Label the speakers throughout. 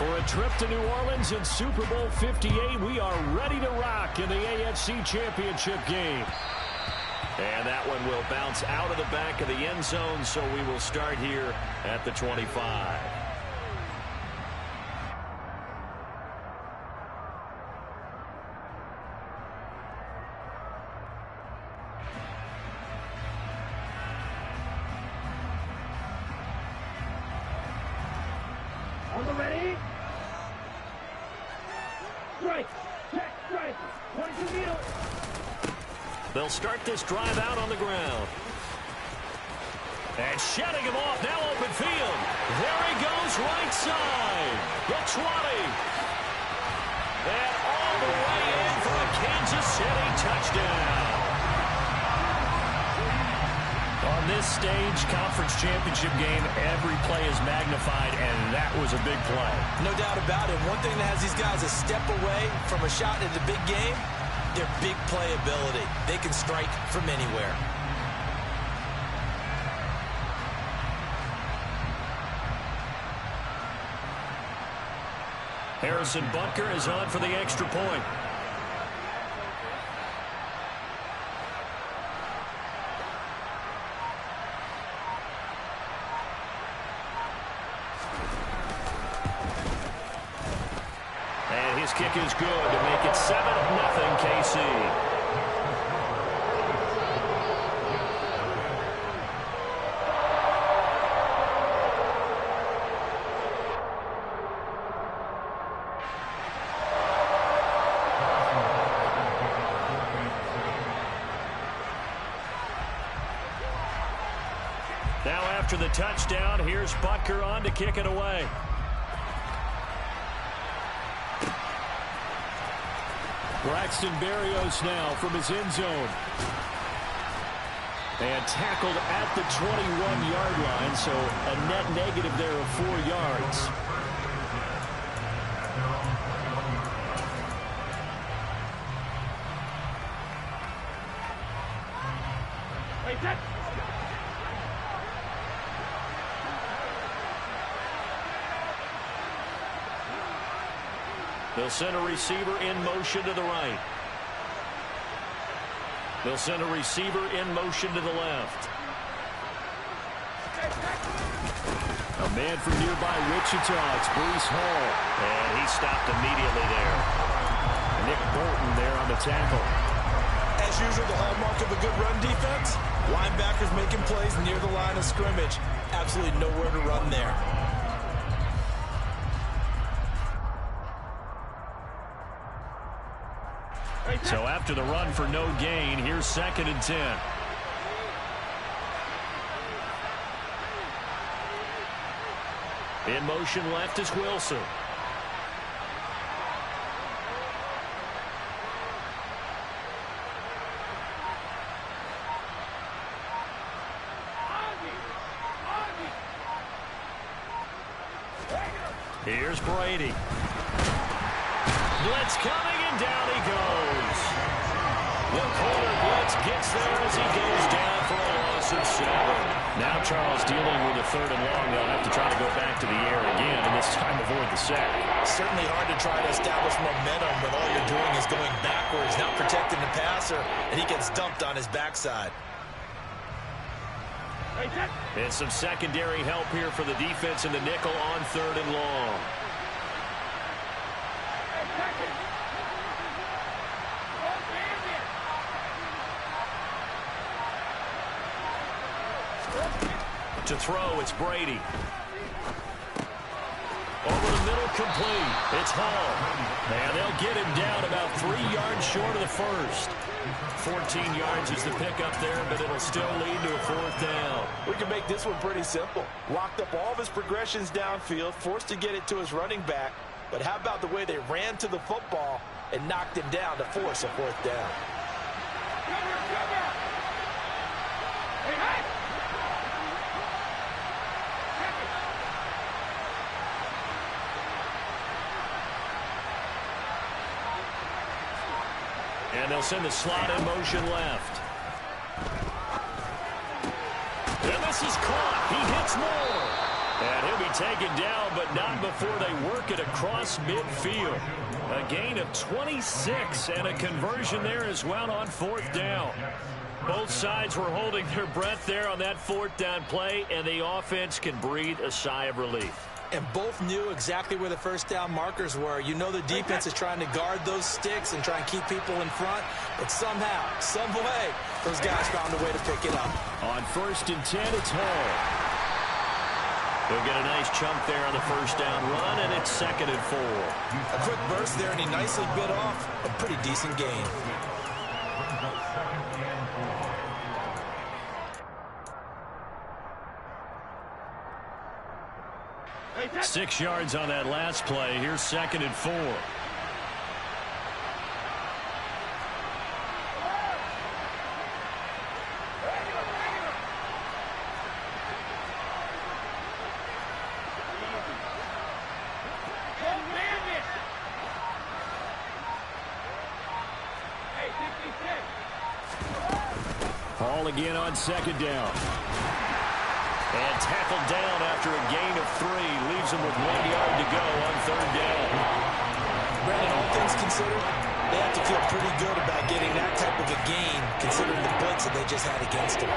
Speaker 1: For a trip to New Orleans in Super Bowl 58, we are ready to rock in the AFC Championship game. And that one will bounce out of the back of the end zone, so we will start here at the 25.
Speaker 2: On the ready? Strike! Check! Strike! Point to middle!
Speaker 1: They'll start this drive out on the ground. And shedding him off, now open field. There he goes, right side. The 20. And all the way in for a Kansas City touchdown. On this stage, conference championship game, every play is magnified, and that was a big play.
Speaker 3: No doubt about it. One thing that has these guys a step away from a shot in the big game, their big play ability. They can strike from anywhere.
Speaker 1: Harrison Butker is on for the extra point. And his kick is good to make it 7-0 KC. Now after the touchdown, here's Butker on to kick it away. Braxton Berrios now from his end zone. And tackled at the 21-yard line, so a net negative there of 4 yards. They'll send a receiver in motion to the right. They'll send a receiver in motion to the left. A man from nearby Wichita, it's Breece Hall. And he stopped immediately there. Nick Bolton there on the tackle.
Speaker 3: As usual, the hallmark of a good run defense, linebackers making plays near the line of scrimmage. Absolutely nowhere to run there.
Speaker 1: So after the run for no gain, here's 2nd and 10. In motion left is Wilson. Here's Brady. Blitz coming, and down he goes. The corner blitz gets there as he goes down for a loss of 7. Now Charles dealing with a 3rd and long. They'll have to try to go back to the air again, and this time avoid the sack.
Speaker 3: Certainly hard to try to establish momentum when all you're doing is going backwards, not protecting the passer, and he gets dumped on his backside.
Speaker 1: And some secondary help here for the defense in the nickel on 3rd and long. To throw, it's Brady. Over the middle, complete. It's Hall. And they'll get him down about 3 yards short of the first. 14 yards is the pickup there, but it'll still lead to a 4th down.
Speaker 4: We can make this one pretty simple. Locked up all of his progressions downfield, forced to get it to his running back. But how about the way they ran to the football and knocked him down to force a 4th down?
Speaker 1: And they'll send the slot in motion left. And this is caught. He hits Moore. And he'll be taken down, but not before they work it across midfield. A gain of 26 and a conversion there as well on 4th down. Both sides were holding their breath there on that 4th down play, and the offense can breathe a sigh of relief.
Speaker 3: And both knew exactly where the first down markers were. You know the defense is trying to guard those sticks and try and keep people in front, but somehow, some way, those guys found a way to pick it up.
Speaker 1: On 1st and 10, it's Hall. They'll get a nice chunk there on the first down run, and it's 2nd and 4.
Speaker 3: A quick burst there, and he nicely bit off a pretty decent gain.
Speaker 1: Hey, 6 yards on that last play. Here's 2nd and 4. Hall again on 2nd down. And tackled down after a gain of 3. Leaves him with 1 yard to go on 3rd down.
Speaker 3: Brandon, all things considered, they have to feel pretty good about getting that type of a gain, considering the blitz that they just had against them.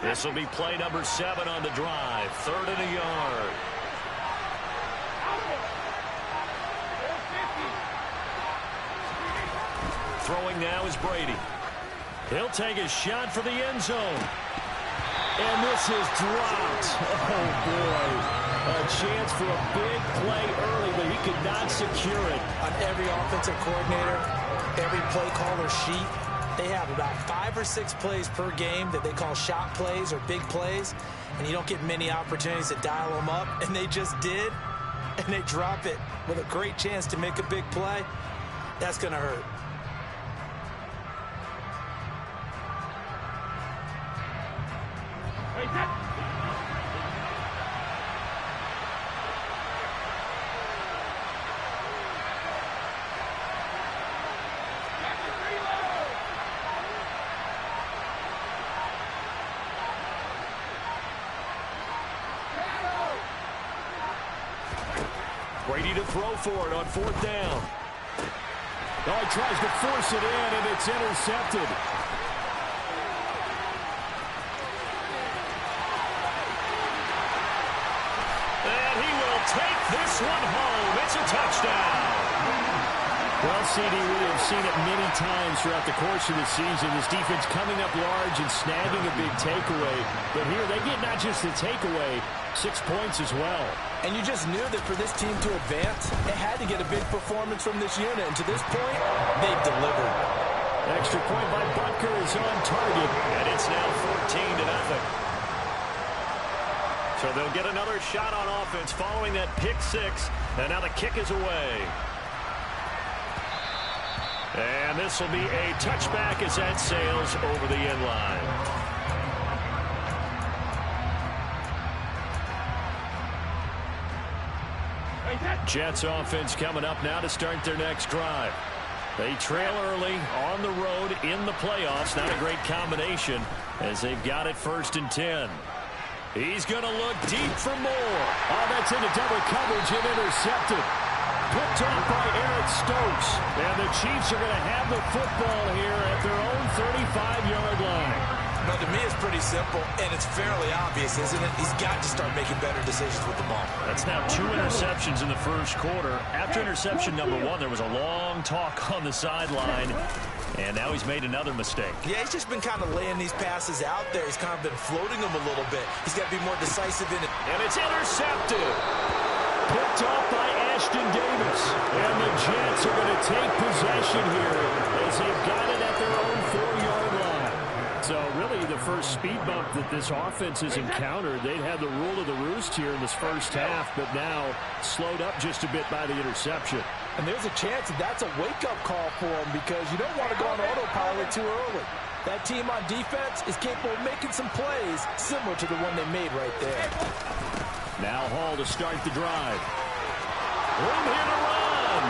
Speaker 1: This will be play number 7 on the drive. 3rd and a yard. Throwing now is Brady. He'll take a shot for the end zone. And this is dropped. Oh, boy. A chance for a big play early, but he could not secure it.
Speaker 3: On every offensive coordinator, every play caller sheet, they have about 5 or 6 plays per game that they call shot plays or big plays, and you don't get many opportunities to dial them up, and they just did, and they drop it with a great chance to make a big play. That's going to hurt.
Speaker 1: Brady to throw for it on 4th down. Oh, he tries to force it in, and it's intercepted. And he will take this one home. It's a touchdown. Well, CD, we have seen it many times throughout the course of the season. This defense coming up large and snagging a big takeaway. But here, they get not just the takeaway, 6 points as well.
Speaker 3: And you just knew that for this team to advance, it had to get a big performance from this unit. And to this point, they've delivered.
Speaker 1: Extra point by Butker is on target. And it's now 14-0. So they'll get another shot on offense following that pick 6. And now the kick is away. And this will be a touchback as that sails over the end line. Jets offense coming up now to start their next drive. They trail early on the road in the playoffs. Not a great combination as they've got it 1st and 10. He's going to look deep for more. Oh, that's into double coverage and intercepted. Picked off by Eric Stokes. And the Chiefs are going to have the football here at their own 35-yard line.
Speaker 3: Now, to me, it's pretty simple, and it's fairly obvious, isn't it? He's got to start making better decisions with the ball.
Speaker 1: That's now 2 interceptions in the first quarter. After interception number 1, there was a long talk on the sideline, and now he's made another mistake.
Speaker 3: Yeah, he's just been kind of laying these passes out there. He's kind of been floating them a little bit. He's got to be more decisive in it.
Speaker 1: And it's intercepted. Picked off by Ashton Davis. And the Jets are going to take possession here as they've got it at their own 4-yard line. So really the first speed bump that this offense has encountered. They'd had the rule of the roost here in this first half, but now slowed up just a bit by the interception.
Speaker 3: And there's a chance that that's a wake-up call for him because you don't want to go on autopilot too early. That team on defense is capable of making some plays similar to the one they made right there.
Speaker 1: Now Hall to start the drive. Room here to run.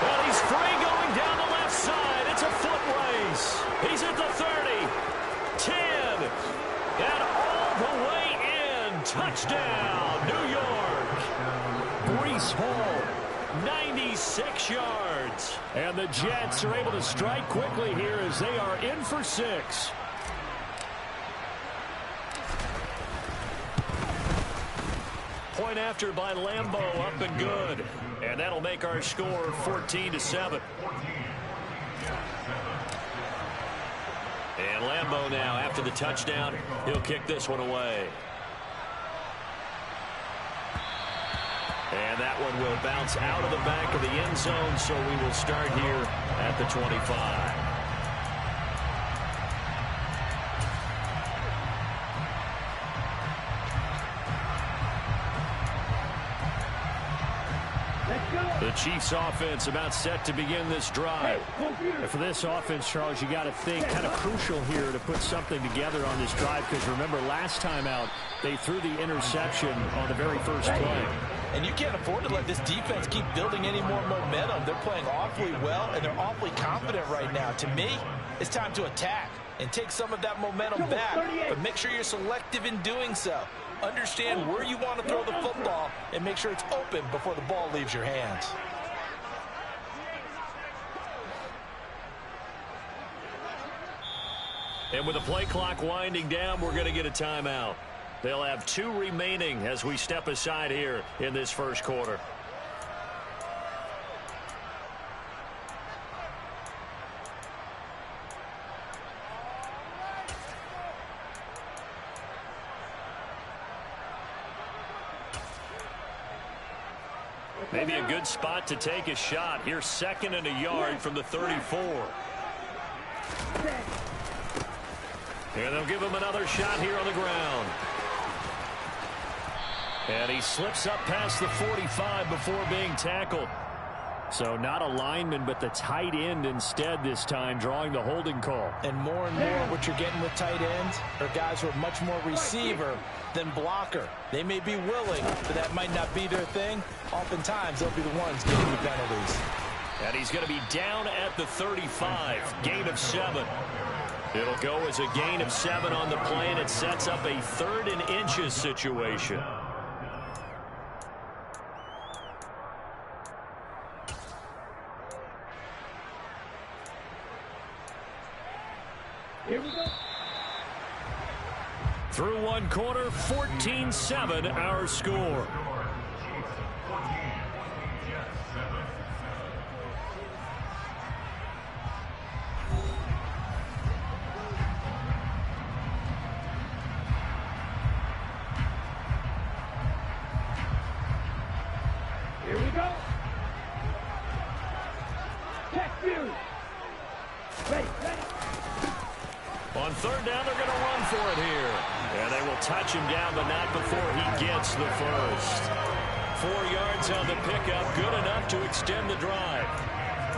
Speaker 1: Well, he's free going down the left side. It's a foot race. He's at the 30, 10, and all the way in. Touchdown, New York. Breece Hall, 96 yards. And the Jets are able to strike quickly here as they are in for 6. Point after by Lambeau, up and good. And that'll make our score 14-7. And Lambeau now, after the touchdown, he'll kick this one away. And that one will bounce out of the back of the end zone, so we will start here at the 25. The Chiefs offense about set to begin this drive.
Speaker 2: Computer.
Speaker 1: For this offense, Charles, you got to think kind of crucial here to put something together on this drive because remember last time out they threw the interception on the very first play.
Speaker 4: And you can't afford to let this defense keep building any more momentum. They're playing awfully well, and they're awfully confident right now. To me, it's time to attack and take some of that momentum back, but make sure you're selective in doing so. Understand where you want to throw the football and make sure it's open before the ball leaves your hands.
Speaker 1: And with the play clock winding down, we're going to get a timeout. They'll have 2 remaining as we step aside here in this first quarter. Maybe a good spot to take a shot. Here's 2nd and a yard from the 34. And they'll give him another shot here on the ground. And he slips up past the 45 before being tackled. So not a lineman, but the tight end instead this time, drawing the holding call.
Speaker 3: And more what you're getting with tight ends are guys who are much more receiver than blocker. They may be willing, but that might not be their thing. Oftentimes, they'll be the ones getting the penalties.
Speaker 1: And he's going to be down at the 35. Gain of 7. It'll go as a gain of 7 on the play, and it sets up a 3rd and inches situation.
Speaker 2: Here we go.
Speaker 1: Through one quarter, 14-7 our score.
Speaker 2: Here we go. Check you. Ready.
Speaker 1: On 3rd down, they're going to run for it here. And they will touch him down, but not before he gets the first. 4 yards on the pickup, good enough to extend the drive.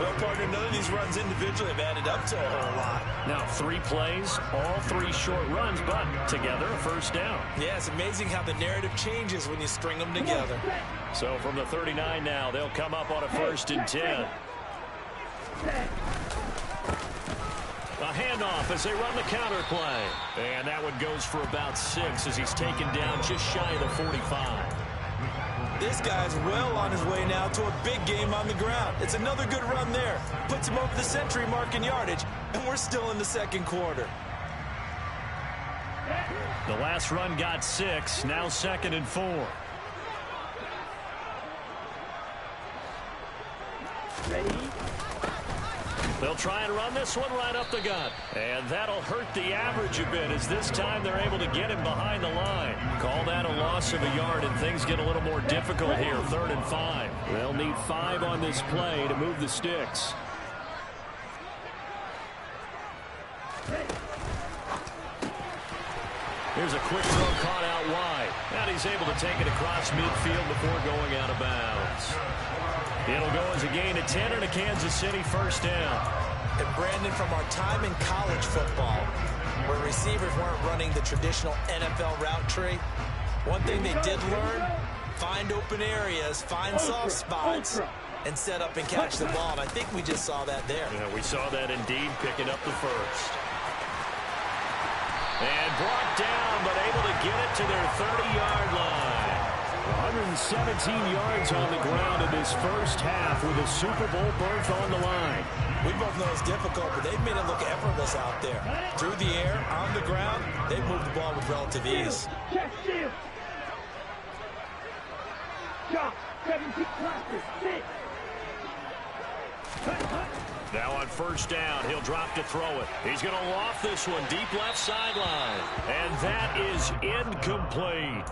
Speaker 4: Well, partner, none of these runs individually have added up to a whole lot.
Speaker 1: Now 3 plays, all 3 short runs, but together a first down.
Speaker 3: Yeah, it's amazing how the narrative changes when you string them together.
Speaker 1: So from the 39 now, they'll come up on a 1st and 10. A handoff as they run the counter play. And that one goes for about 6 as he's taken down just shy of the 45.
Speaker 3: This guy's well on his way now to a big game on the ground. It's another good run there. Puts him over the century mark in yardage, and we're still in the 2nd quarter.
Speaker 1: The last run got 6, now 2nd and 4.
Speaker 2: Ready.
Speaker 1: They'll try and run this one right up the gut. And that'll hurt the average a bit as this time they're able to get him behind the line. Call that a loss of a yard, and things get a little more difficult here. 3rd and 5. They'll need 5 on this play to move the sticks. Here's a quick throw caught out wide. And he's able to take it across midfield before going out of bounds. It'll go as a gain of 10 and a Kansas City first down.
Speaker 3: And Brandon, from our time in college football, where receivers weren't running the traditional NFL route tree, one thing they did learn, find open areas, find soft spots, and set up and catch the ball. And I think we just saw that there.
Speaker 1: Yeah, we saw that indeed, picking up the first. And brought down, but able to get it to their 30-yard line. 117 yards on the ground in this first half with a Super Bowl berth on the line.
Speaker 3: We both know it's difficult, but they've made it look effortless out there. Through the air, on the ground, they've moved the ball with relative ease.
Speaker 2: Check shield. Chop. 17 clusters. 6.
Speaker 1: Now on first down, he'll drop to throw it. He's going to loft this one deep left sideline. And that is incomplete.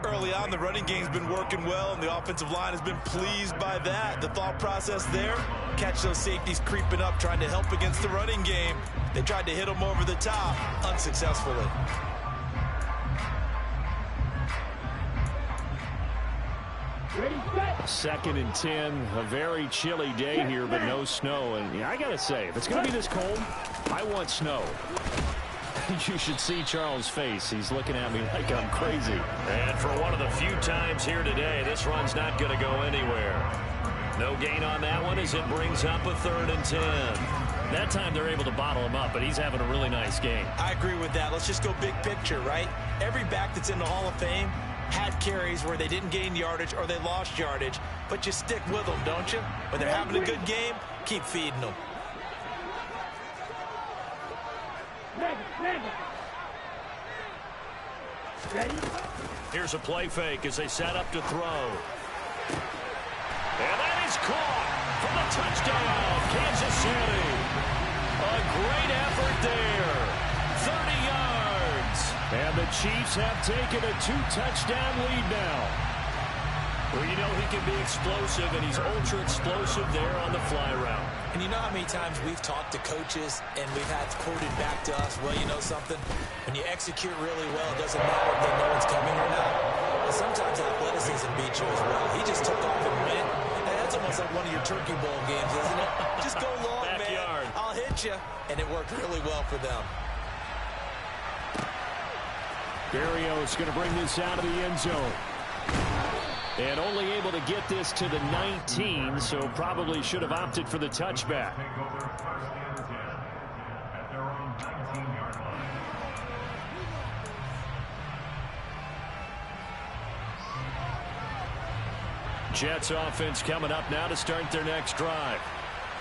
Speaker 4: Early on, the running game's been working well, and the offensive line has been pleased by that. The thought process there, catch those safeties creeping up, trying to help against the running game. They tried to hit them over the top, unsuccessfully.
Speaker 2: Ready, set.
Speaker 1: 2nd and 10, a very chilly day here, but no snow. And yeah, I got to say, if it's going to be this cold, I want snow. You should see Charles' face. He's looking at me like I'm crazy. And for one of the few times here today, this run's not going to go anywhere. No gain on that one as it brings up a 3rd and 10. That time they're able to bottle him up, but he's having a really nice game.
Speaker 3: I agree with that. Let's just go big picture, right? Every back that's in the Hall of Fame had carries where they didn't gain yardage or they lost yardage, but you stick with them, don't you? When they're having a good game, keep feeding them.
Speaker 2: Ready?
Speaker 1: Here's a play fake as they set up to throw. And that is caught for the touchdown, Kansas City. A great effort there. 30 yards. And the Chiefs have taken a 2-touchdown lead now. Well, you know he can be explosive, and he's ultra-explosive there on the fly route.
Speaker 3: And you know how many times we've talked to coaches and we've had quoted back to us, well, you know something? When you execute really well, it doesn't matter if they know it's coming or not. And sometimes athleticism beats you as well. He just took off and went. And that's almost like one of your Turkey Bowl games, isn't it? Just go long,
Speaker 1: Backyard.
Speaker 3: man. I'll hit you. And it worked really well for them.
Speaker 1: Berrios going to bring this out of the end zone. And only able to get this to the 19, so probably should have opted for the touchback. Jets offense coming up now to start their next drive.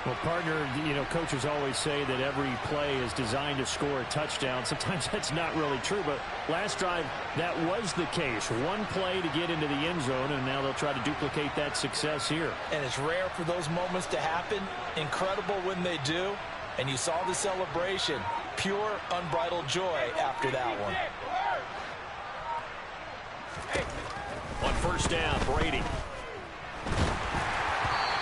Speaker 1: Well, partner, you know, coaches always say that every play is designed to score a touchdown. Sometimes that's not really true, but last drive, that was the case. One play to get into the end zone, and now they'll try to duplicate that success here.
Speaker 3: And it's rare for those moments to happen. Incredible when they do. And you saw the celebration. Pure, unbridled joy after that one.
Speaker 1: On first down, Brady.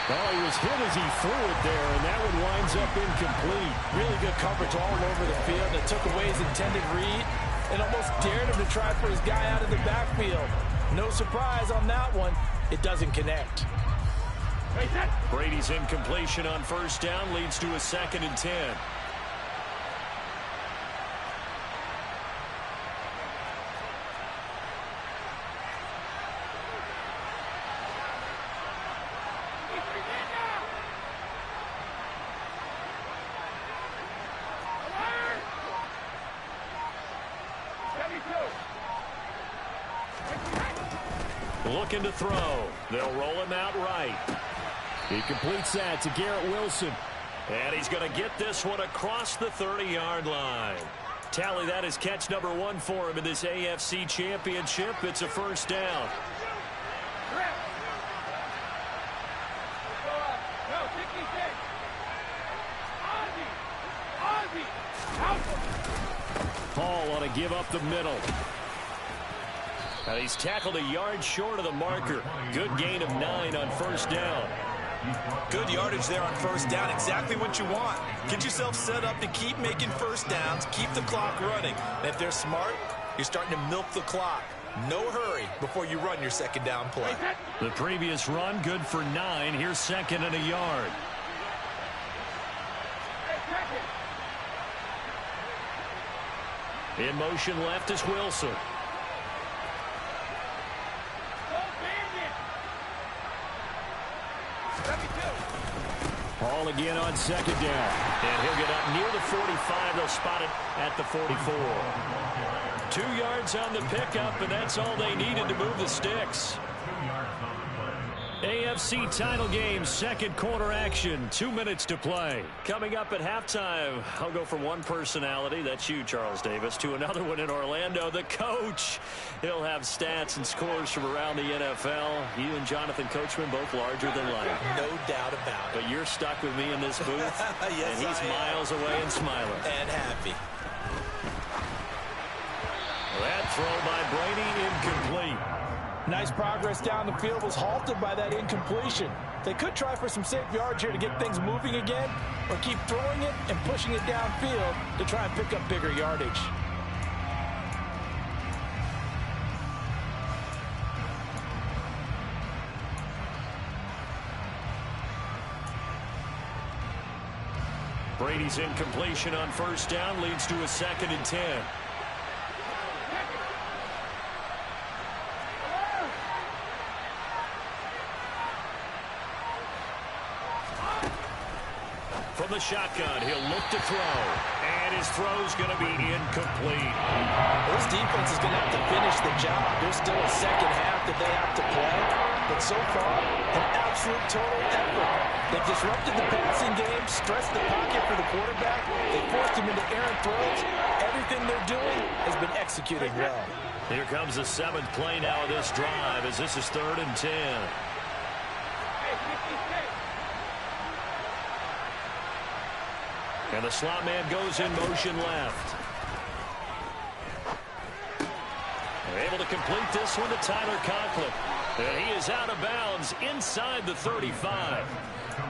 Speaker 1: Oh, he was hit as he threw it there, and that one winds up incomplete.
Speaker 3: Really good coverage all over the field. It took away his intended read and almost dared him to try for his guy out of the backfield. No surprise on that one. It doesn't connect.
Speaker 1: Brady's incompletion on first down leads to a 2nd and 10. Looking to throw. They'll roll him out right. He completes that to Garrett Wilson. And he's going to get this one across the 30-yard line. Tally, that is catch number 1 for him in this AFC Championship. It's a first down. Hall on to give up the middle. And he's tackled a yard short of the marker. Good gain of 9 on first down.
Speaker 4: Good yardage there on first down. Exactly what you want. Get yourself set up to keep making first downs, keep the clock running. And if they're smart, you're starting to milk the clock. No hurry before you run your second down play.
Speaker 1: The previous run, good for 9. Here's second and a yard. In motion left is Wilson. Hall again on second down. And he'll get up near the 45. They'll spot it at the 44. 2 yards on the pickup, and that's all they needed to move the sticks. AFC title game, second quarter action, 2 minutes to play. Coming up at halftime, I'll go from one personality, that's you, Charles Davis, to another one in Orlando, the coach. He'll have stats and scores from around the NFL. You and Jonathan Coachman both larger than life.
Speaker 4: No doubt about it.
Speaker 1: But you're stuck with me in this booth,
Speaker 4: yes,
Speaker 1: and he's miles away and smiling.
Speaker 4: And happy.
Speaker 1: That throw by Brady incomplete.
Speaker 3: Nice progress down the field was halted by that incompletion. They could try for some safe yards here to get things moving again, or keep throwing it and pushing it downfield to try and pick up bigger yardage.
Speaker 1: Brady's incompletion on first down leads to a 2nd and 10. From the shotgun, he'll look to throw. And his throw's going to be incomplete.
Speaker 3: This defense is going to have to finish the job. There's still a second half that they have to play. But so far, an absolute total effort. They've disrupted the passing game, stressed the pocket for the quarterback. They forced him into errant throws. Everything they're doing has been executed well.
Speaker 1: Here comes the 7th play now of this drive as this is 3rd and 10. And the slot man goes in motion left. They're able to complete this one to Tyler Conklin. And he is out of bounds inside the 35.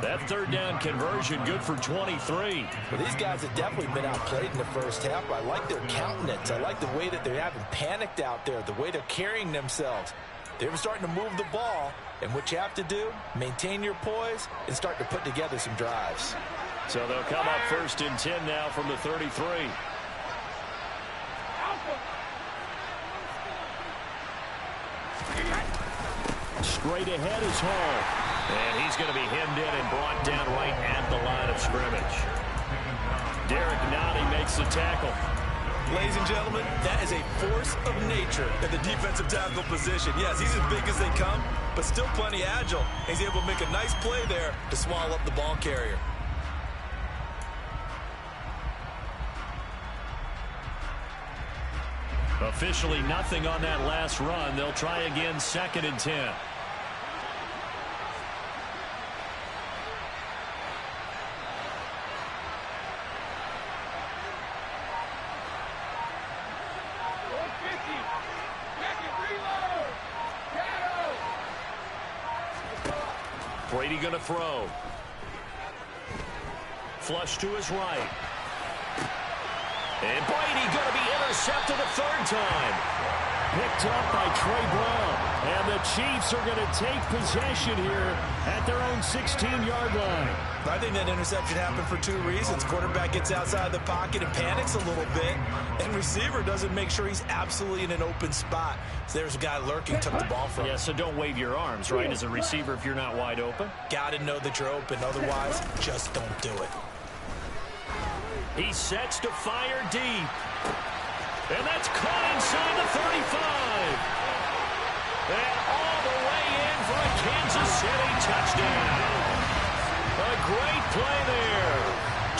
Speaker 1: That 3rd down conversion good for 23.
Speaker 3: Well, these guys have definitely been outplayed in the first half. I like their countenance. I like the way that they haven't panicked out there, the way they're carrying themselves. They're starting to move the ball, and what you have to do, maintain your poise and start to put together some drives.
Speaker 1: So they'll come up 1st and 10 now from the 33. Straight ahead is Hall. And he's going to be hemmed in and brought down right at the line of scrimmage. Derek Nottie makes the tackle.
Speaker 4: Ladies and gentlemen, that is a force of nature at the defensive tackle position. Yes, he's as big as they come, but still plenty agile. He's able to make a nice play there to swallow up the ball carrier.
Speaker 1: Officially nothing on that last run. They'll try again 2nd and 10. Brady going to throw. Flush to his right. And Brady going to be intercepted a 3rd time. Picked up by Trey Brown. And the Chiefs are going to take possession here at their own 16-yard line.
Speaker 4: I think that interception happened for 2 reasons. Quarterback gets outside the pocket and panics a little bit. And receiver doesn't make sure he's absolutely in an open spot. So there's a guy lurking, took the ball from him.
Speaker 1: Yeah, so don't wave your arms, right, as a receiver if you're not wide open.
Speaker 4: Got to know that you're open. Otherwise, just don't do it.
Speaker 1: He sets to fire deep. And that's caught inside the 35. And all the way in for a Kansas City touchdown. A great play there.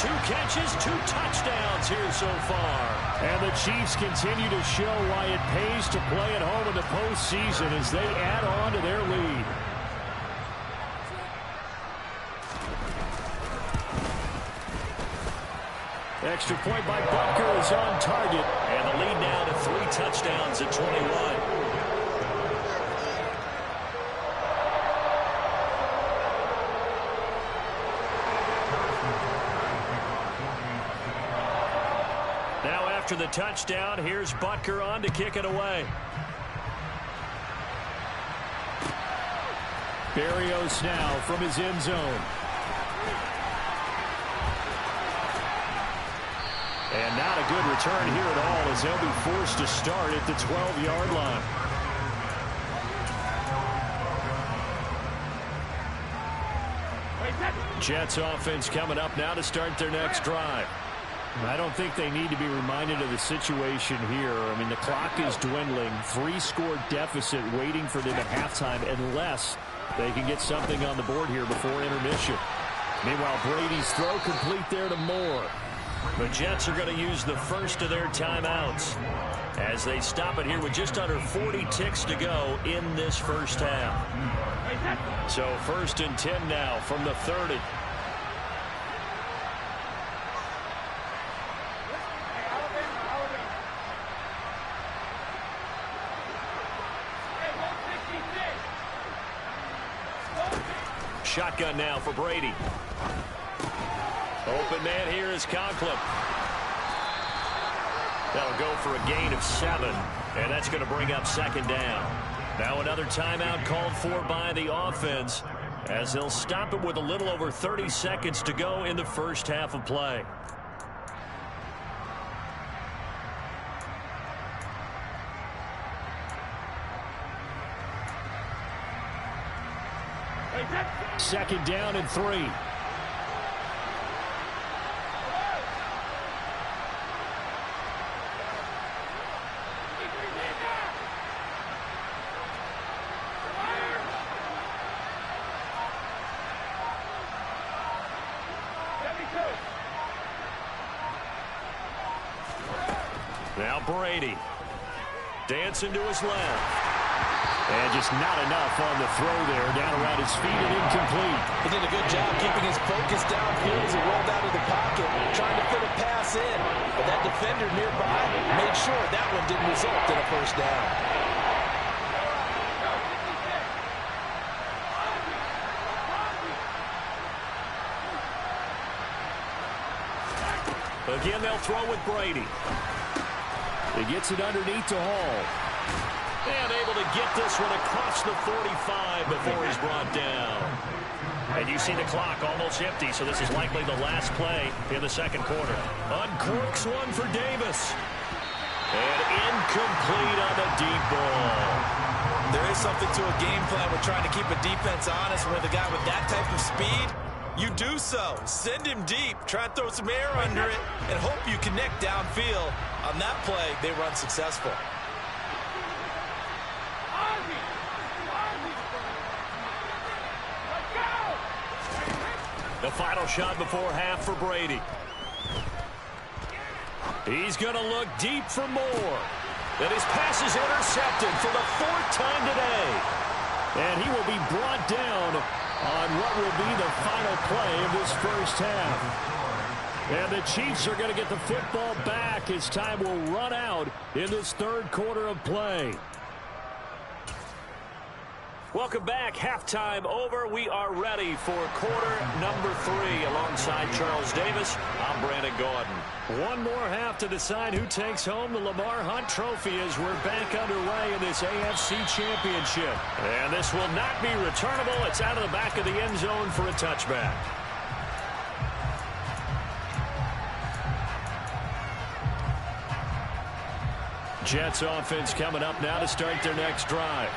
Speaker 1: 2 catches, 2 touchdowns here so far. And the Chiefs continue to show why it pays to play at home in the postseason as they add on to their lead. Extra point by Butker is on target. And the lead now to 3 touchdowns at 21. Now after the touchdown, here's Butker on to kick it away. Berrios now from his end zone. And not a good return here at all as they'll be forced to start at the 12-yard line. Jets offense coming up now to start their next drive. I don't think they need to be reminded of the situation here. I mean, the clock is dwindling. 3-score deficit waiting for them at halftime unless they can get something on the board here before intermission. Meanwhile, Brady's throw complete there to Moore. The Jets are going to use the first of their timeouts as they stop it here with just under 40 ticks to go in this first half. So 1st and 10 now from the 30. Shotgun now for Brady. Open man here is Conklin. That'll go for a gain of 7, and that's going to bring up 2nd down. Now another timeout called for by the offense as they'll stop it with a little over 30 seconds to go in the first half of play. Second down and 3. Now Brady dancing to his left. And just not enough on the throw there. Down around his feet and incomplete.
Speaker 4: He did a good job keeping his focus downfield as he rolled out of the pocket, trying to fit a pass in. But that defender nearby made sure that one didn't result in a first down.
Speaker 1: Again, they'll throw with Brady. He gets it underneath to Hall. And able to get this one across the 45 before he's brought down. And you see the clock almost empty, so this is likely the last play in the second quarter. Uncorks one for Davis. And incomplete on the deep ball.
Speaker 4: There is something to a game plan with trying to keep a defense honest. With a guy with that type of speed, you do so. Send him deep. Try and throw some air under it and hope you connect downfield. On that play, they run successful.
Speaker 1: The final shot before half for Brady. He's going to look deep for Moore. And his pass is intercepted for the 4th time today. And he will be brought down on what will be the final play of this first half. And the Chiefs are going to get the football back as time will run out in this third quarter of play. Welcome back. Halftime over. We are ready for quarter number 3 alongside Charles Davis. I'm Brandon Gordon. One more half to decide who takes home the Lamar Hunt Trophy as we're back underway in this AFC Championship. And this will not be returnable. It's out of the back of the end zone for a touchback. Jets offense coming up now to start their next drive.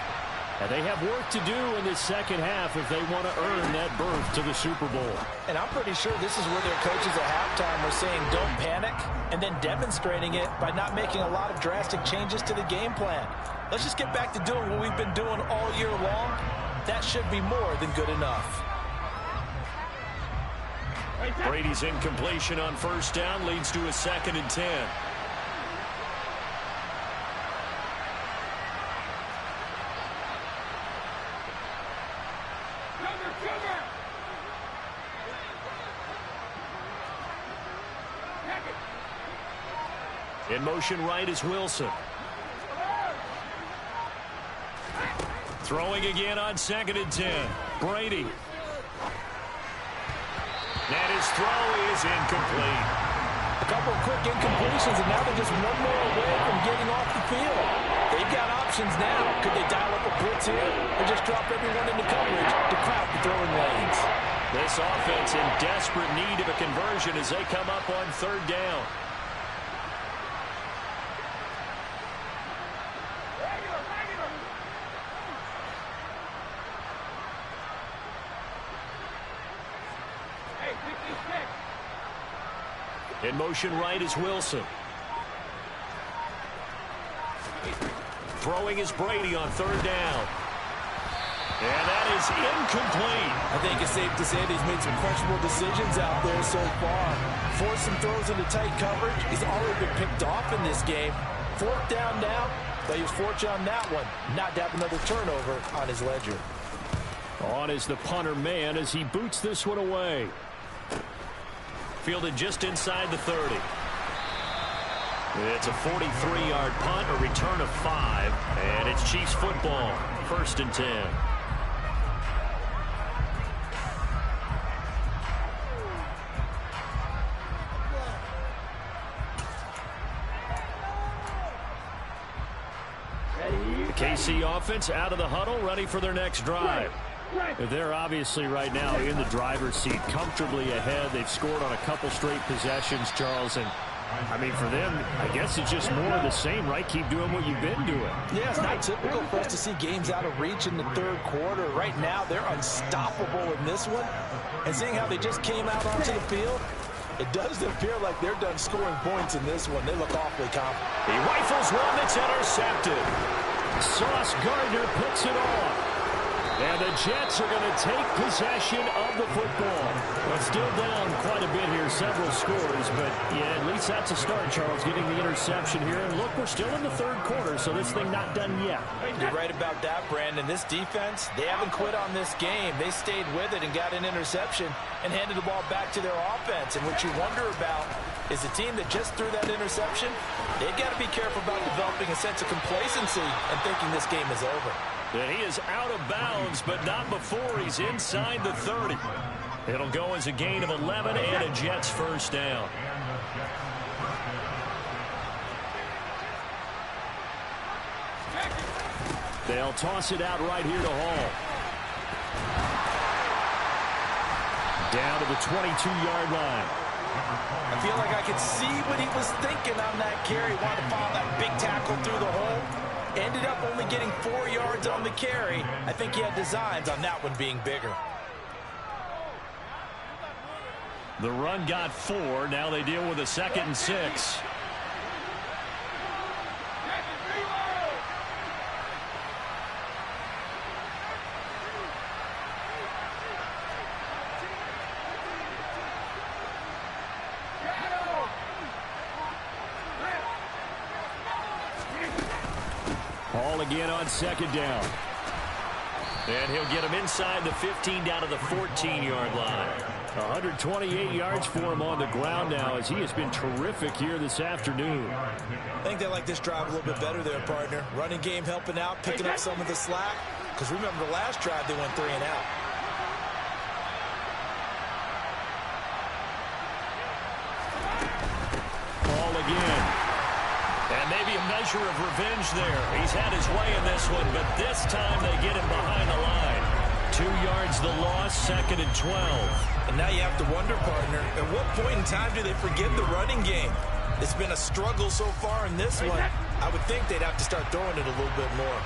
Speaker 1: And they have work to do in this second half if they want to earn that berth to the Super Bowl.
Speaker 3: And I'm pretty sure this is where their coaches at halftime were saying don't panic, and then demonstrating it by not making a lot of drastic changes to the game plan. Let's just get back to doing what we've been doing all year long. That should be more than good enough.
Speaker 1: Brady's incompletion on first down leads to a 2nd and 10. In motion right is Wilson. Throwing again on 2nd and 10. Brady. And his throw is incomplete.
Speaker 3: A couple of quick incompletions, and now they're just one more away from getting off the field. They've
Speaker 4: They've got options now. Could they dial up a blitz here or just drop everyone into coverage to crowd the throwing lanes?
Speaker 1: This offense in desperate need of a conversion as they come up on third down. In motion right is Wilson. Throwing is Brady on third down. And that is incomplete.
Speaker 3: I think it's safe to say that he's made some questionable decisions out there so far. Forced some throws into tight coverage. He's already been picked off in this game. Fourth down now, but he was fortunate on that one not to have another turnover on his ledger.
Speaker 1: On is the punter man as he boots this one away. Fielded just inside the 30. It's a 43-yard punt, a return of 5, and it's Chiefs football, 1st and 10. The KC offense out of the huddle, ready for their next drive. They're obviously right now in the driver's seat, comfortably ahead. They've scored on a couple straight possessions, Charles, and I mean, for them, I guess it's just more of the same, right? Keep doing what you've been doing.
Speaker 3: Yeah, it's not typical for us to see games out of reach in the third quarter. Right now, they're unstoppable in this one. And seeing how they just came out onto the field, it does appear like they're done scoring points in this one. They look awfully confident.
Speaker 1: He rifles one that's intercepted. Sauce Gardner picks it off. And the Jets are going to take possession of the football. Well, still down quite a bit here, several scores, but yeah, at least that's a start, Charles, getting the interception here. And look, we're still in the third quarter, so this thing not done yet.
Speaker 3: You're right about that, Brandon. This defense, they haven't quit on this game. They stayed with it and got an interception and handed the ball back to their offense. And what you wonder about is the team that just threw that interception, they've got to be careful about developing a sense of complacency and thinking this game is over.
Speaker 1: And he is out of bounds, but not before he's inside the 30. It'll go as a gain of 11 and a Jets first down. They'll toss it out right here to Hall. Down to the 22-yard line.
Speaker 3: I feel like I could see what he was thinking on that carry. Wanted to follow that big tackle through the hole. Ended up only getting 4 yards on the carry. I think he had designs on that one being bigger.
Speaker 1: The run got 4. Now they deal with a 2nd and 6. Hall again on 2nd down. And he'll get him inside the 15 down to the 14-yard line. 128 yards for him on the ground now as he has been terrific here this afternoon.
Speaker 3: I think they like this drive a little bit better there, partner. Running game helping out, picking up some of the slack. Because remember the last drive they went 3 and out.
Speaker 1: Hall again. And maybe a measure of revenge there. He's had his way in this one, but this time they get him behind the line. 2 yards the loss, 2nd and 12.
Speaker 3: And now you have to wonder, partner, at what point in time do they forget the running game? It's been a struggle so far in this one. I would think they'd have to start throwing it a little bit more.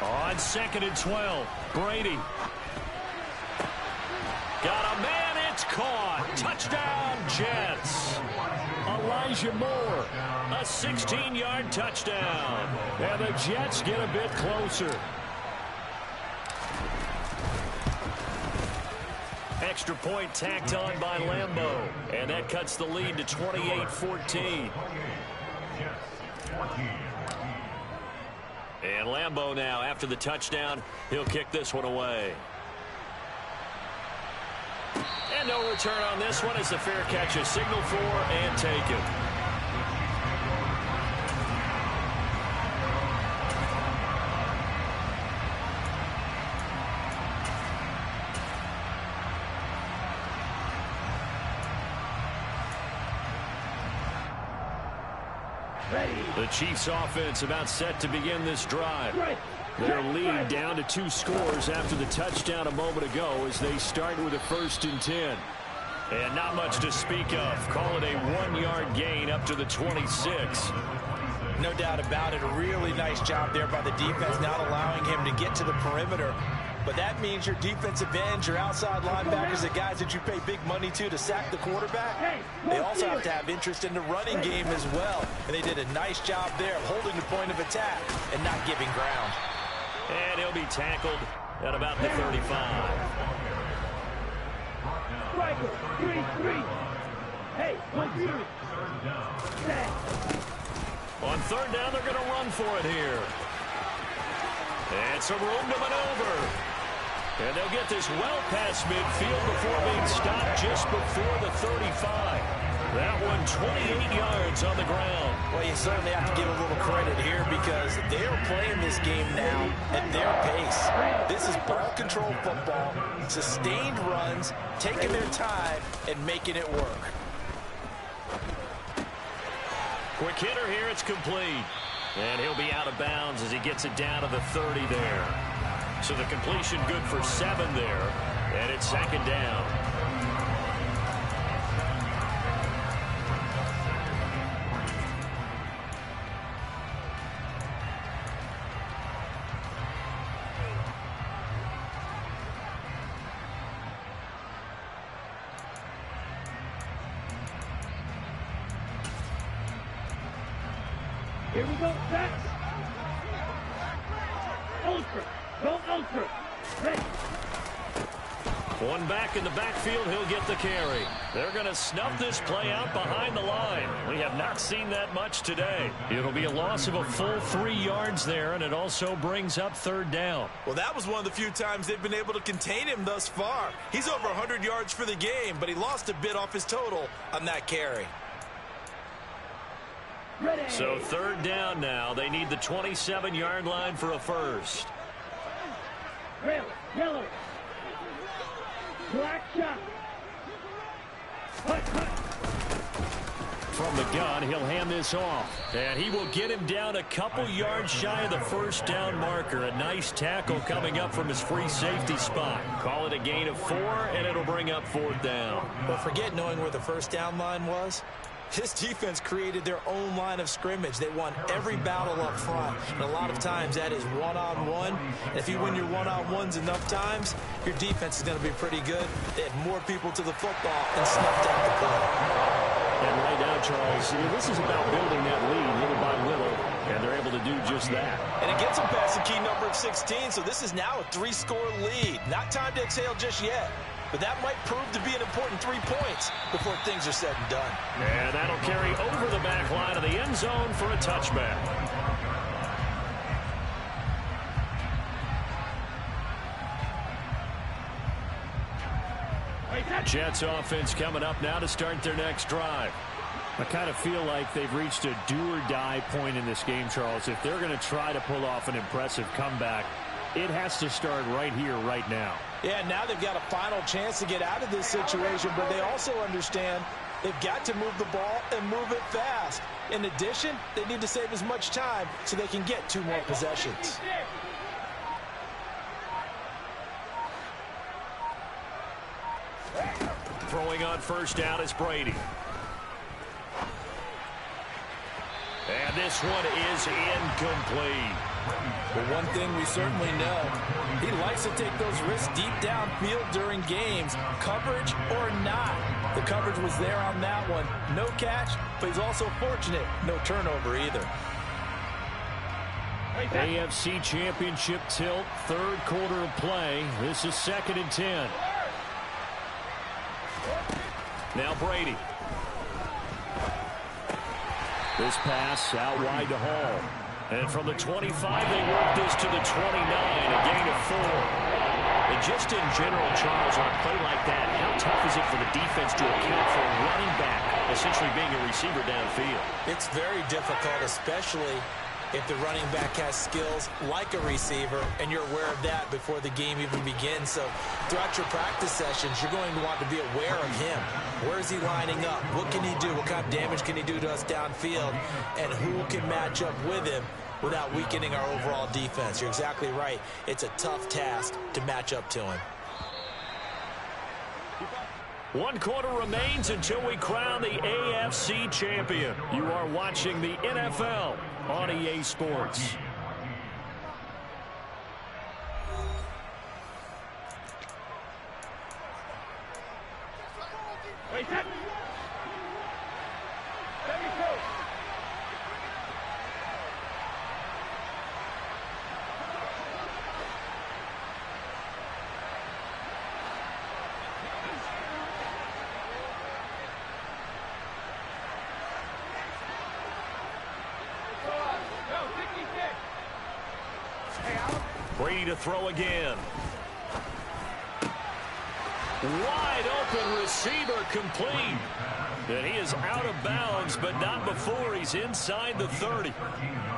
Speaker 1: On 2nd and 12, Brady. Got a man, it's caught. Touchdown, Jets. Elijah Moore, a 16-yard touchdown. And the Jets get a bit closer. Extra point tacked on by Lambeau. And that cuts the lead to 28-14. And Lambeau now, after the touchdown, he'll kick this one away. And no return on this one as the fair catch is signaled for and taken. The Chiefs offense about set to begin this drive. Their lead down to 2 scores after the touchdown a moment ago as they start with a 1st and 10. And not much to speak of. Call it a 1-yard gain up to the 26.
Speaker 3: No doubt about it. A really nice job there by the defense, not allowing him to get to the perimeter. But that means your defensive ends, your outside linebackers, the guys that you pay big money to sack the quarterback, they also have to have interest in the running game as well. And they did a nice job there of holding the point of attack and not giving ground.
Speaker 1: And he'll be tackled at about the 35.
Speaker 2: Striker, 3-3. Hey, 1-3.
Speaker 1: On 3rd down, they're going to run for it here. And some room to maneuver. And they'll get this well past midfield before being stopped just before the 35. That one 28 yards on the ground.
Speaker 3: Well, you certainly have to give a little credit here because they are playing this game now at their pace. This is ball control football, sustained runs, taking their time and making it work.
Speaker 1: Quick hitter here, it's complete. And he'll be out of bounds as he gets it down to the 30 there. So the completion good for 7 there. And it's 2nd down.
Speaker 2: Here we go, set. Ultra. Go ultra. Ready.
Speaker 1: One back in the backfield, he'll get the carry. They're going to snuff this play out behind the line. We have not seen that much today. It'll be a loss of a full 3 yards there, and it also brings up 3rd down.
Speaker 3: Well, that was one of the few times they've been able to contain him thus far. He's over 100 yards for the game, but he lost a bit off his total on that carry.
Speaker 2: Ready.
Speaker 1: So 3rd down now. They need the 27-yard line for a first.
Speaker 2: Red, yellow. Black shot. Hut, hut.
Speaker 1: From the gun, he'll hand this off. And he will get him down a couple yards shy of the 1st down marker. A nice tackle coming up from his free safety spot. Call it a gain of 4, and it'll bring up 4th down.
Speaker 3: But forget knowing where the 1st down line was. This defense created their own line of scrimmage. They won every battle up front, and a lot of times that is one-on-one. And if you win your one-on-ones enough times, your defense is going to be pretty good. They had more people to the football and snuffed out the play.
Speaker 1: And right now, Charles, this is about building that lead little by little, and they're able to do just that.
Speaker 3: And it gets them past the key number of 16, so this is now a 3-score lead. Not time to exhale just yet. But that might prove to be an important 3 points before things are said and done.
Speaker 1: And that'll carry over the back line of the end zone for a touchback. Jets offense coming up now to start their next drive. I kind of feel like they've reached a do-or-die point in this game, Charles. If they're going to try to pull off an impressive comeback, it has to start right here, right now.
Speaker 3: Yeah, now they've got a final chance to get out of this situation, but they also understand they've got to move the ball and move it fast. In addition, they need to save as much time so they can get 2 more possessions.
Speaker 1: Throwing on 1st down is Brady. And this one is incomplete.
Speaker 3: But one thing we certainly know, he likes to take those risks deep downfield during games, coverage or not. The coverage was there on that one. No catch, but he's also fortunate. No turnover either.
Speaker 1: AFC Championship tilt, 3rd quarter of play. This is 2nd and 10. Now Brady. This pass out wide to Hall. And from the 25, they work this to the 29, a gain of 4. And just in general, Charles, on a play like that, how tough is it for the defense to account for a running back essentially being a receiver downfield?
Speaker 3: It's very difficult, especially if the running back has skills like a receiver, and you're aware of that before the game even begins. So throughout your practice sessions, you're going to want to be aware of him. Where is he lining up? What can he do? What kind of damage can he do to us downfield? And who can match up with him without weakening our overall defense? You're exactly right. It's a tough task to match up to him.
Speaker 1: 1 quarter remains until we crown the AFC champion. You are watching the NFL on EA Sports.
Speaker 2: Wait, set. Let me go.
Speaker 1: Brady to throw again. Wide open receiver complete. And he is out of bounds, but not before he's inside the 30.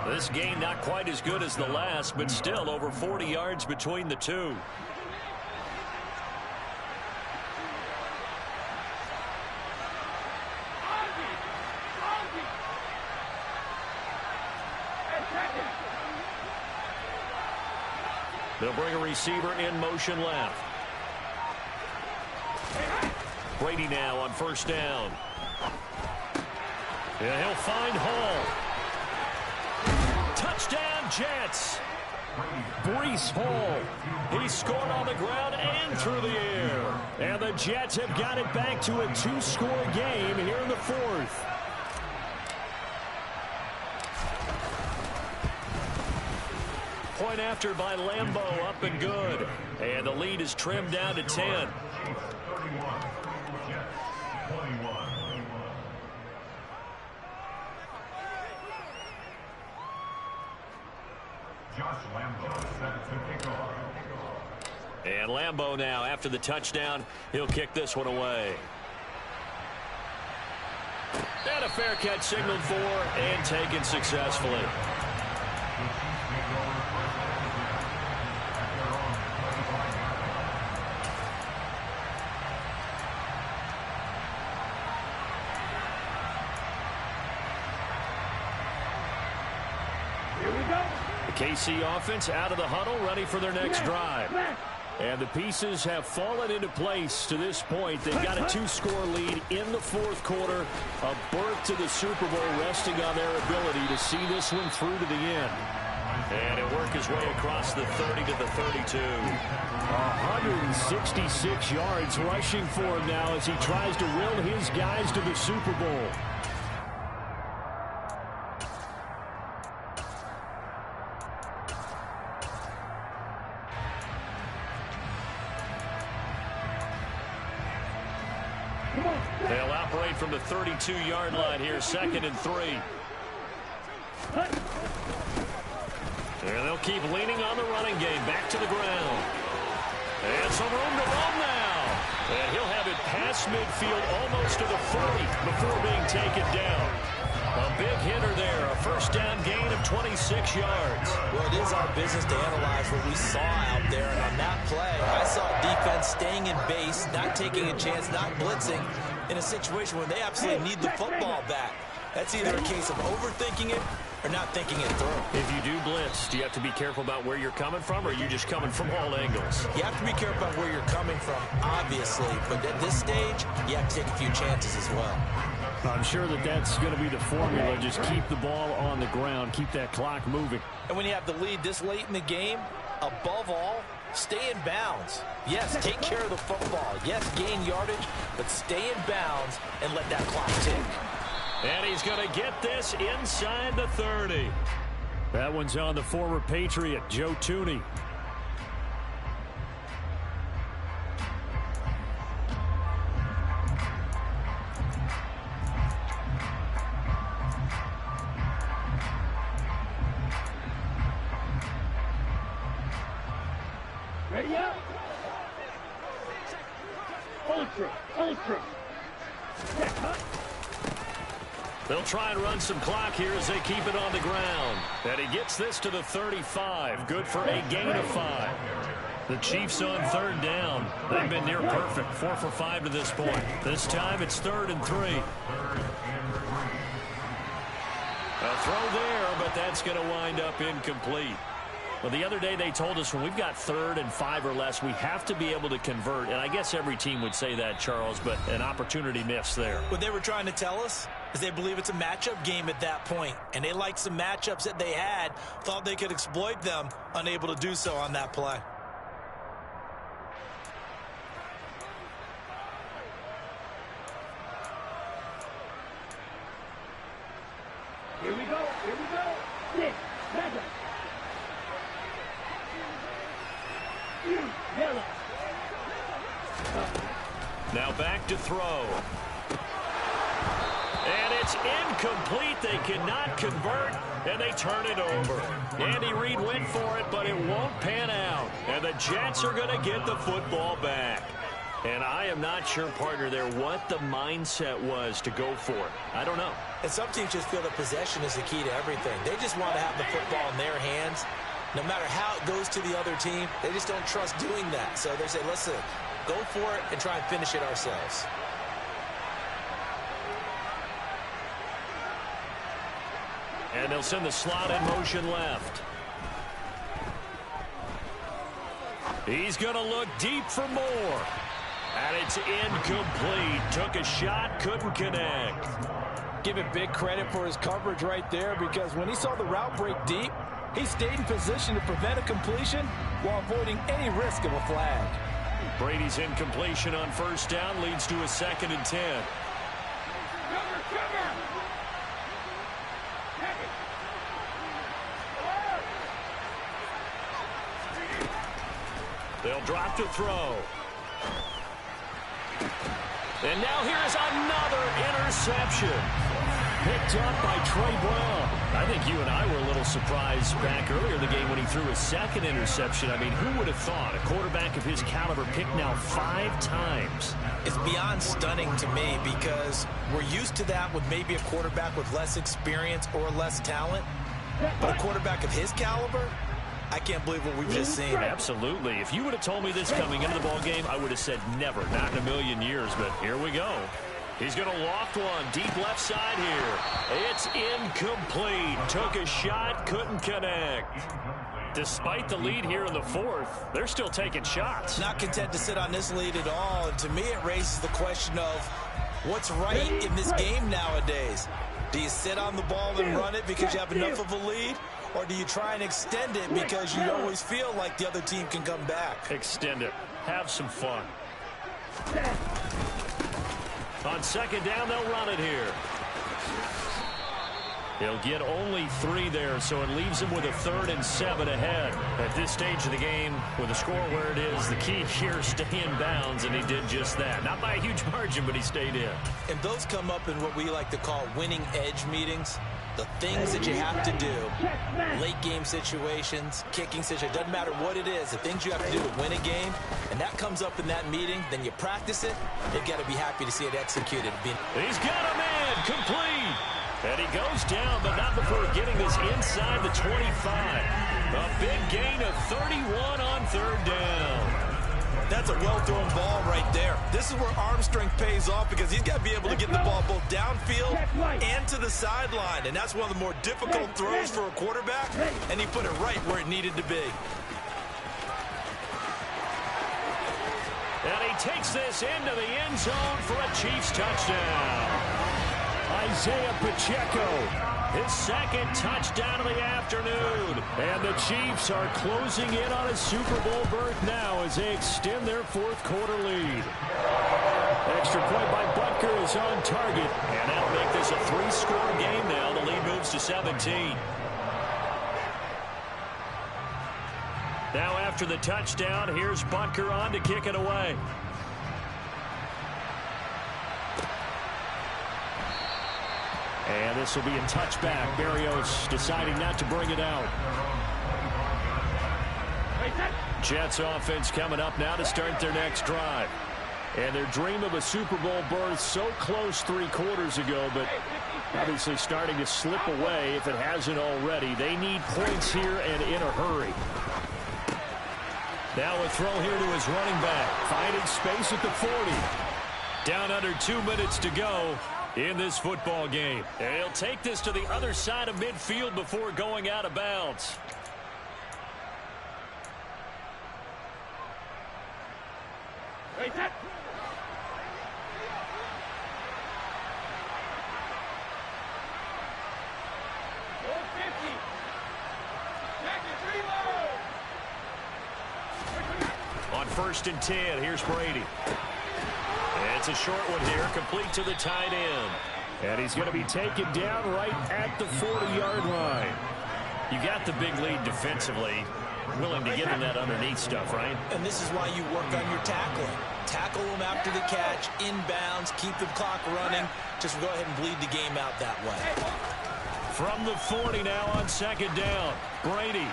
Speaker 1: This game not quite as good as the last, but still over 40 yards between the two. They'll bring a receiver in motion left. Brady now on first down. And he'll find Hall. Touchdown, Jets. Breece Hall. He scored on the ground and through the air. And the Jets have got it back to a 2-score game here in the fourth. Point after by Lambeau, up and good. And the lead is trimmed down to 10. And Lambeau now, after the touchdown, he'll kick this one away. And a fair catch signaled for and taken successfully. KC offense out of the huddle, ready for their next drive. And the pieces have fallen into place to this point. They've got a 2-score lead in the fourth quarter. A berth to the Super Bowl resting on their ability to see this one through to the end. And he'll work his way across the 30 to the 32. 166 yards rushing for him now as he tries to will his guys to the Super Bowl. They'll operate from the 32-yard line here, 2nd and 3. And they'll keep leaning on the running game, back to the ground. And some room to run now. And he'll have it past midfield, almost to the 40 before being taken down. A big hitter there, a first down gain of 26 yards.
Speaker 3: Well, it is our business to analyze what we saw out there. And on that play, I saw defense staying in base, not taking a chance, not blitzing, in a situation where they absolutely need the football back. That's either a case of overthinking it or not thinking it through.
Speaker 1: If you do blitz, do you have to be careful about where you're coming from, or are you just coming from all angles?
Speaker 3: You have to be careful about where you're coming from, obviously. But at this stage, you have to take a few chances as well.
Speaker 1: I'm sure that that's going to be the formula. Just keep the ball on the ground. Keep that clock moving.
Speaker 4: And when you have the lead this late in the game, above all, stay in bounds. Yes, take care of the football. Yes, gain yardage, but stay in bounds and let that clock tick.
Speaker 1: And he's going to get this inside the 30. That one's on the former Patriot, Joe Thuney.
Speaker 2: Ready up. Ultra.
Speaker 1: They'll try and run some clock here as they keep it on the ground. And he gets this to the 35. Good for a gain of 5. The Chiefs on third down. They've been near perfect. 4 for 5 to this point. This time it's 3rd and 3. A throw there, but that's going to wind up incomplete. Well, the other day they told us when we've got 3rd and 5 or less, we have to be able to convert. And I guess every team would say that, Charles, but an opportunity missed there.
Speaker 3: What they were trying to tell us is they believe it's a matchup game at that point. And they liked some matchups that they had, thought they could exploit them, unable to do so on that play.
Speaker 2: Here we go. Here we go. 6. Mega. Yellow.
Speaker 1: Now back to throw. And it's incomplete. They cannot convert, and they turn it over. Andy Reid went for it, but it won't pan out. And the Jets are going to get the football back. And I am not sure, partner, there what the mindset was to go for it. I don't know.
Speaker 3: And some teams just feel that possession is the key to everything. They just want to have the football in their hands. No matter how it goes to the other team, they just don't trust doing that. So they say, listen, go for it and try and finish it ourselves.
Speaker 1: And they'll send the slot in motion left. He's going to look deep for more. And it's incomplete. Took a shot, couldn't connect.
Speaker 4: Give him big credit for his coverage right there, because when he saw the route break deep, he stayed in position to prevent a completion while avoiding any risk of a flag.
Speaker 1: Brady's incompletion on first down leads to a 2nd and 10. They'll drop to throw. And now here's another interception. Picked up by Trey Brown. I think you and I were a little surprised back earlier in the game when he threw his 2nd interception. I mean, who would have thought a quarterback of his caliber picked now 5 times?
Speaker 3: It's beyond stunning to me, because we're used to that with maybe a quarterback with less experience or less talent. But a quarterback of his caliber, I can't believe what we've just seen.
Speaker 1: Absolutely. If you would have told me this coming into the ball game, I would have said never, not in a million years. But here we go. He's going to loft one deep left side here. It's incomplete. Took a shot, couldn't connect. Despite the lead here in the 4th, they're still taking shots.
Speaker 3: Not content to sit on this lead at all. And to me, it raises the question of what's right in this game nowadays. Do you sit on the ball and run it because you have enough of a lead? Or do you try and extend it because you always feel like the other team can come back?
Speaker 1: Extend it. Have some fun. On 2nd down, they'll run it here. He'll get only 3 there, so it leaves him with a 3rd and 7 ahead. At this stage of the game, with the score where it is, the key here is stay in bounds, and he did just that. Not by a huge margin, but he stayed in.
Speaker 3: And those come up in what we like to call winning edge meetings. The things that you have to do, late game situations, kicking situations, doesn't matter what it is, the things you have to do to win a game, and that comes up in that meeting, then you practice it, you've got to be happy to see it executed.
Speaker 1: He's got a man, complete. And he goes down, but not before getting this inside the 25. A big gain of 31 on 3rd down.
Speaker 3: That's a well-thrown ball right there. This is where arm strength pays off, because he's got to be able to get the ball both downfield and to the sideline. And that's one of the more difficult throws for a quarterback, and he put it right where it needed to be.
Speaker 1: And he takes this into the end zone for a Chiefs touchdown. Isaiah Pacheco, his 2nd touchdown of the afternoon. And the Chiefs are closing in on a Super Bowl berth now as they extend their 4th quarter lead. Extra point by Butker is on target. And that'll make this a 3-score game now. The lead moves to 17. Now after the touchdown, here's Butker on to kick it away. And this will be a touchback. Berrios deciding not to bring it out. Jets offense coming up now to start their next drive. And their dream of a Super Bowl berth so close 3 quarters ago, but Obviously starting to slip away if it hasn't already. They need points here and in a hurry. Now a throw here to his running back. Finding space at the 40. Down under 2 minutes to go in this football game. And he'll take this to the other side of midfield before going out of bounds.
Speaker 2: Right, set.
Speaker 1: On 1st and 10, here's Brady. And it's a short one here, complete to the tight end. And he's going to be taken down right at the 40-yard line. You got the big lead defensively. Willing to get in that underneath stuff, right?
Speaker 3: And this is why you work on your tackling. Tackle them after the catch, inbounds, keep the clock running. Just go ahead and bleed the game out that way.
Speaker 1: From the 40 now on 2nd down, Brady.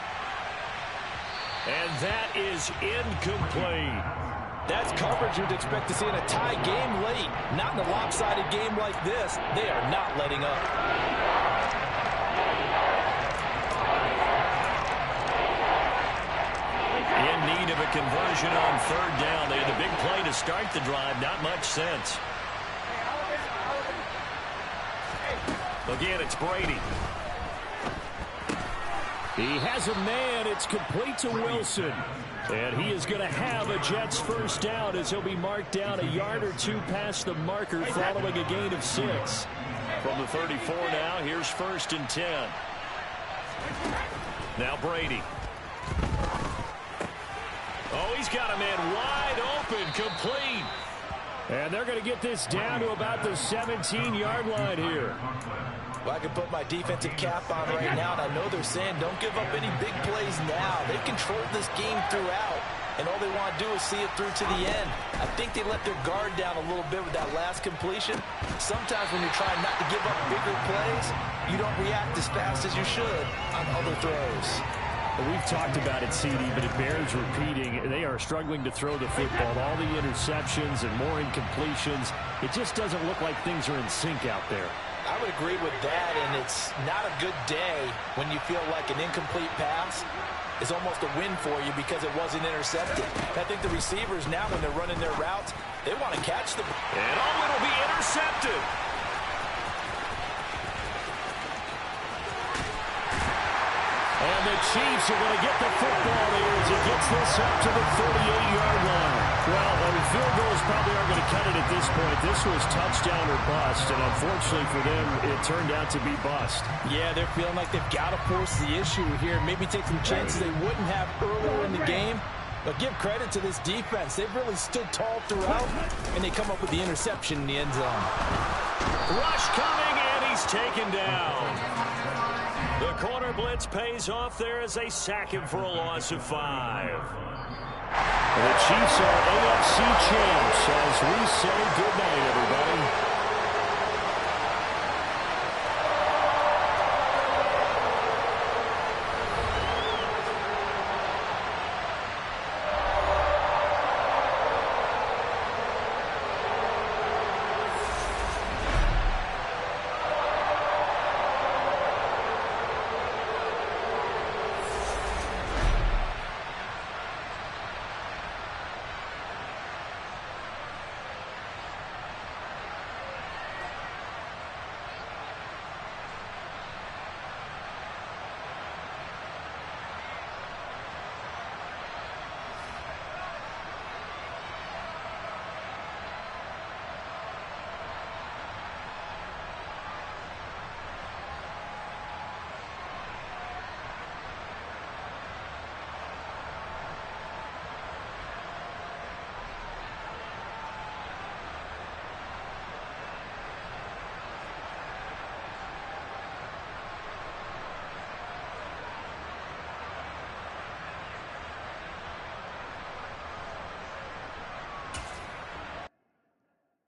Speaker 1: And that is incomplete.
Speaker 4: That's coverage you'd expect to see in a tie game late. Not in a lopsided game like this. They are not letting up.
Speaker 1: In need of a conversion on 3rd down. They had the big play to start the drive. Not much sense. Again, it's Brady. He has a man. It's complete to Wilson. And he is going to have a Jets 1st down as he'll be marked down a yard or 2 past the marker following a gain of 6. From the 34 now, here's 1st and 10. Now Brady. Oh, he's got a man wide open, complete. And they're going to get this down to about the 17-yard line here.
Speaker 3: Well, I can put my defensive cap on right now, and I know they're saying don't give up any big plays now. They've controlled this game throughout, and all they want to do is see it through to the end. I think they let their guard down a little bit with that last completion. Sometimes when you're trying not to give up bigger plays, you don't react as fast as you should on other throws.
Speaker 1: We've talked about it, CD, but it bears repeating. They are struggling to throw the football. All the interceptions and more incompletions. It just doesn't look like things are in sync out there.
Speaker 3: I would agree with that, and it's not a good day when you feel like an incomplete pass is almost a win for you because it wasn't intercepted. I think the receivers now, when they're running their routes, they want to catch the ball.
Speaker 1: And it'll be intercepted. And the Chiefs are going to get the football here as it gets this up to the 38-yard line. Well, field goals probably aren't going to cut it at this point. This was touchdown or bust, and unfortunately for them, it turned out to be bust.
Speaker 3: Yeah, they're feeling like they've got to force the issue here. Maybe take some chances they wouldn't have earlier in the game. But give credit to this defense. They've really stood tall throughout, and they come up with the interception in the end zone.
Speaker 1: Rush coming, and he's taken down. The corner blitz pays off there as they sack him for a loss of 5. The Chiefs are AFC champs as we say goodnight, everybody.